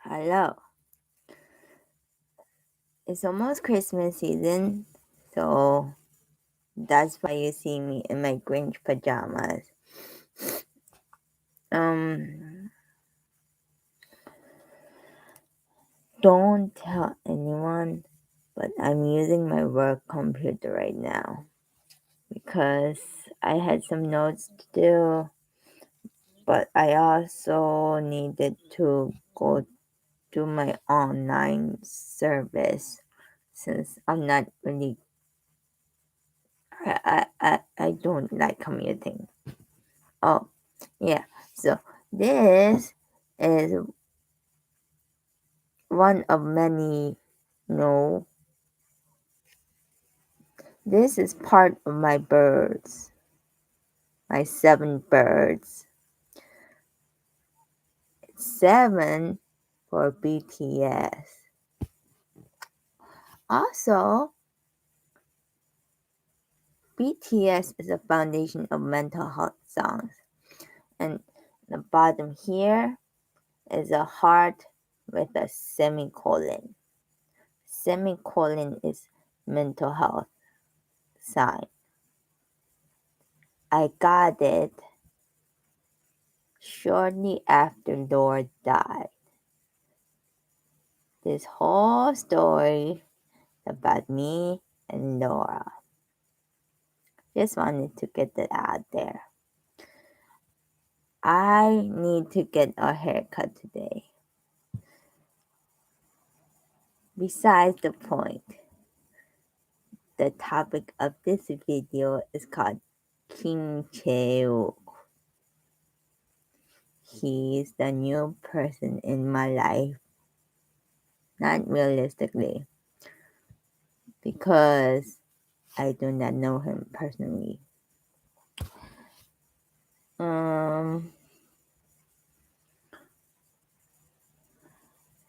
Hello. It's almost Christmas season, so that's why you see me in my Grinch pajamas. Um, don't tell anyone, but I'm using my work computer right now because I had some notes to do, but I also needed to go to my online service since I'm not really I don't like commuting. Oh, yeah. So this is one of many. No, this is part of my birds. My 7 birds. It's 7 for BTS. Also, BTS is a foundation of mental health songs. And the bottom here is a heart with a semicolon. Semicolon is mental health sign. I got it shortly after Lord died. This whole story about me and Laura. Just wanted to get that out there. I need to get a haircut today. Besides the point, the topic of this video is called Kim 재욱. He's the new person in my life. Not realistically, because I do not know him personally.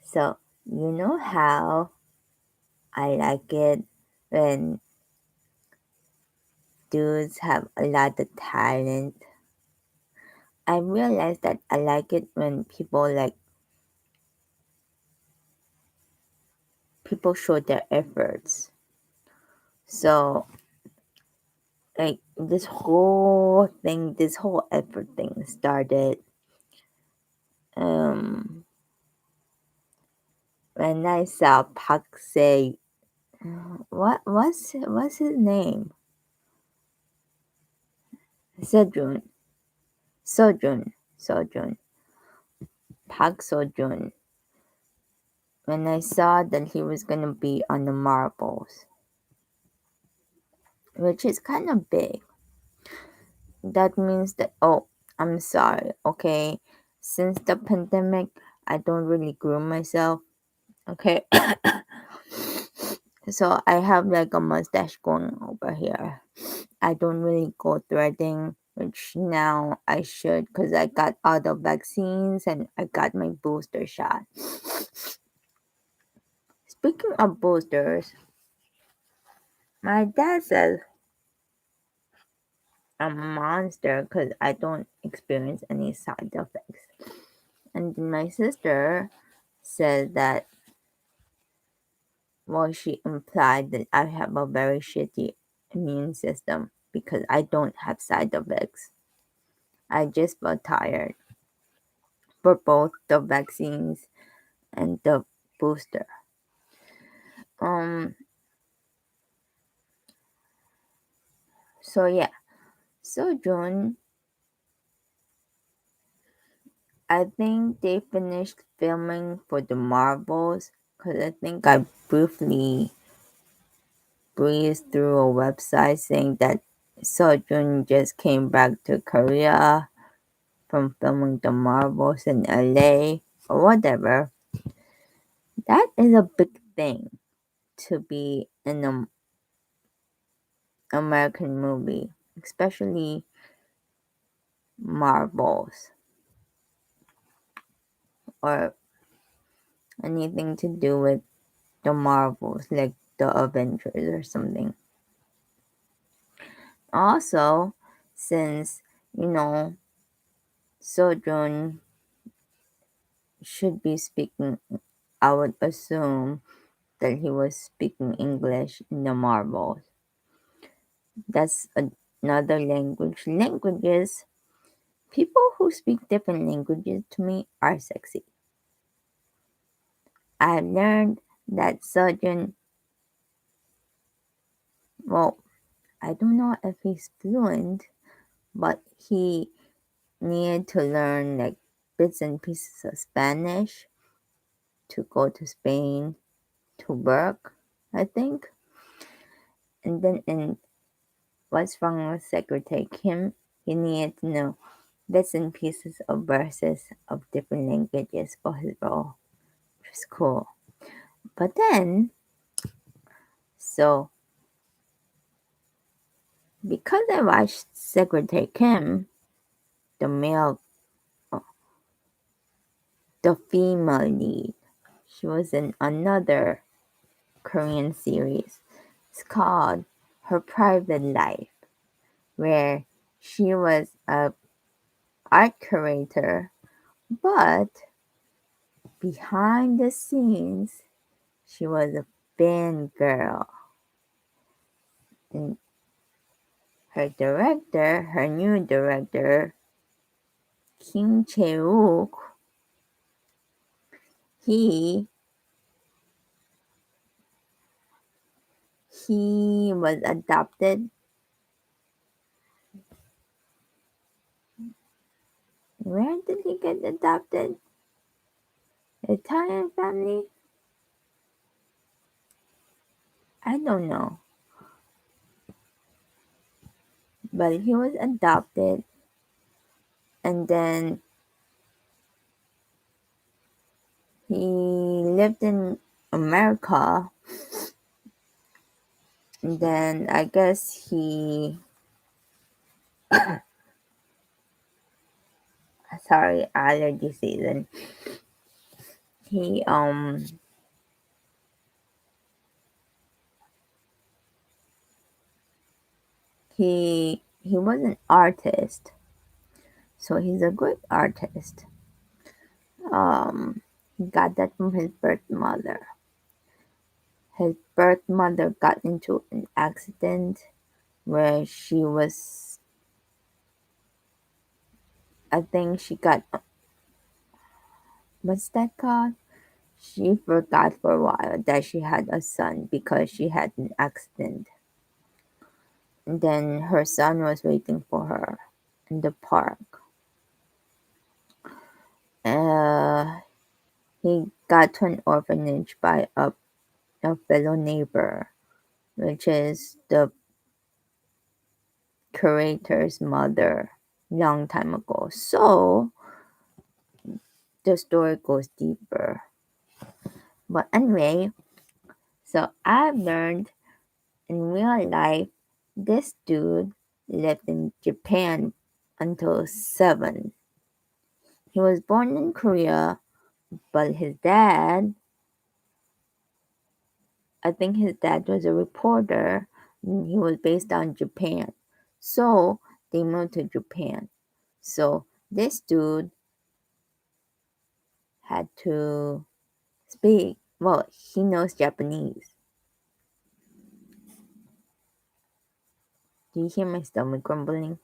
So you know how I like it when dudes have a lot of talent. I realize that I like it when people show their efforts. So like this whole effort thing started when I saw Park say what's his name? Sejun. Sojun. Park Sojun. When I saw that he was gonna be on the marbles, which is kind of big. That means that, oh, I'm sorry, okay? Since the pandemic, I don't really groom myself, okay? So I have like a mustache going over here. I don't really go threading, which now I should because I got all the vaccines and I got my booster shot. Speaking of boosters, my dad says I'm a monster because I don't experience any side effects. And my sister said that, well, she implied that I have a very shitty immune system because I don't have side effects. I just felt tired for both the vaccines and the booster. So yeah. So June, I think they finished filming for the Marvels because I think I briefly breezed through a website saying that Sojun just came back to Korea from filming the Marvels in LA or whatever. That is a big thing to be in an American movie, especially Marvels or anything to do with the Marvels, like the Avengers or something. Also, since Sojun, should be speaking, I would assume that he was speaking English in the marbles. That's another language. Languages, people who speak different languages to me are sexy. I learned that surgeon, well, I don't know if he's fluent, but he needed to learn like bits and pieces of Spanish to go to Spain to work, I think. And then in What's Wrong with Secretary Kim, he needed to know bits and pieces of verses of different languages for his role, which was cool. But then, so because I watched Secretary Kim, the male, the female lead, she was in another Korean series. It's called Her Private Life, where she was a art curator, but behind the scenes, she was a fangirl. And her new director, Kim 재욱, he was adopted. Where did he get adopted? Italian family? I don't know. But he was adopted, and then he lived in America, and then I guess sorry, allergy season. He he was an artist, so he's a great artist. He got that from his birth mother. His birth mother got into an accident where she was, I think she got, what's that called? She forgot for a while that she had a son because she had an accident. And then her son was waiting for her in the park. He got to an orphanage by a fellow neighbor, which is the curator's mother, long time ago. So the story goes deeper. But anyway, so I've learned in real life, this dude lived in Japan until 7. He was born in Korea, but I think his dad was a reporter, and he was based on Japan. So they moved to Japan. So this dude had to speak, well, he knows Japanese. Do you hear my stomach grumbling?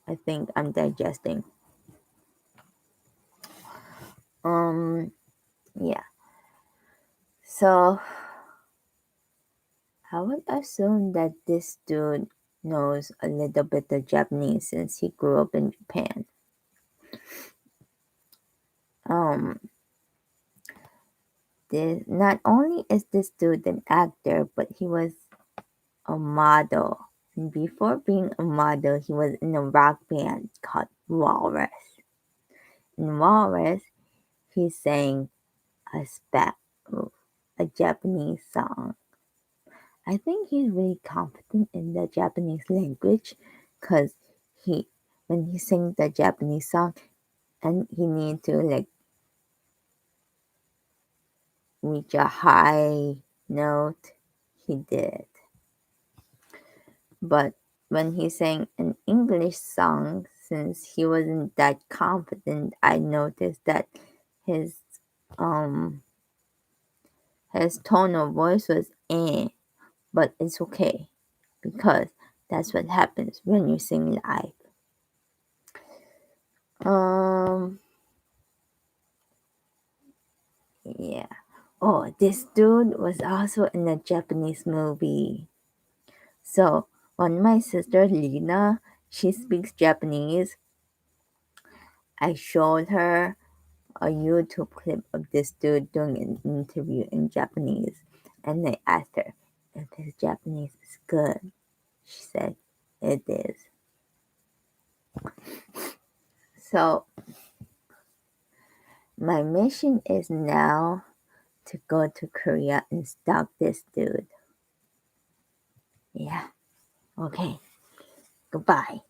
I think I'm digesting. Yeah. So I would assume that this dude knows a little bit of Japanese since he grew up in Japan. Not only is this dude an actor, but he was a model. And before being a model, he was in a rock band called Walrus. In Walrus, he sang a Japanese song. I think he's really confident in the Japanese language because when he sang the Japanese song and he needed to like reach a high note, he did. But when he sang an English song, since he wasn't that confident, I noticed that his his tone of voice was but it's okay because that's what happens when you sing live. Yeah. Oh, this dude was also in a Japanese movie. So when my sister Lina, she speaks Japanese, I showed her a YouTube clip of this dude doing an interview in Japanese, and I asked her if his Japanese is good. She said it is. So my mission is now to go to Korea and stalk this dude. Yeah. Okay. Goodbye.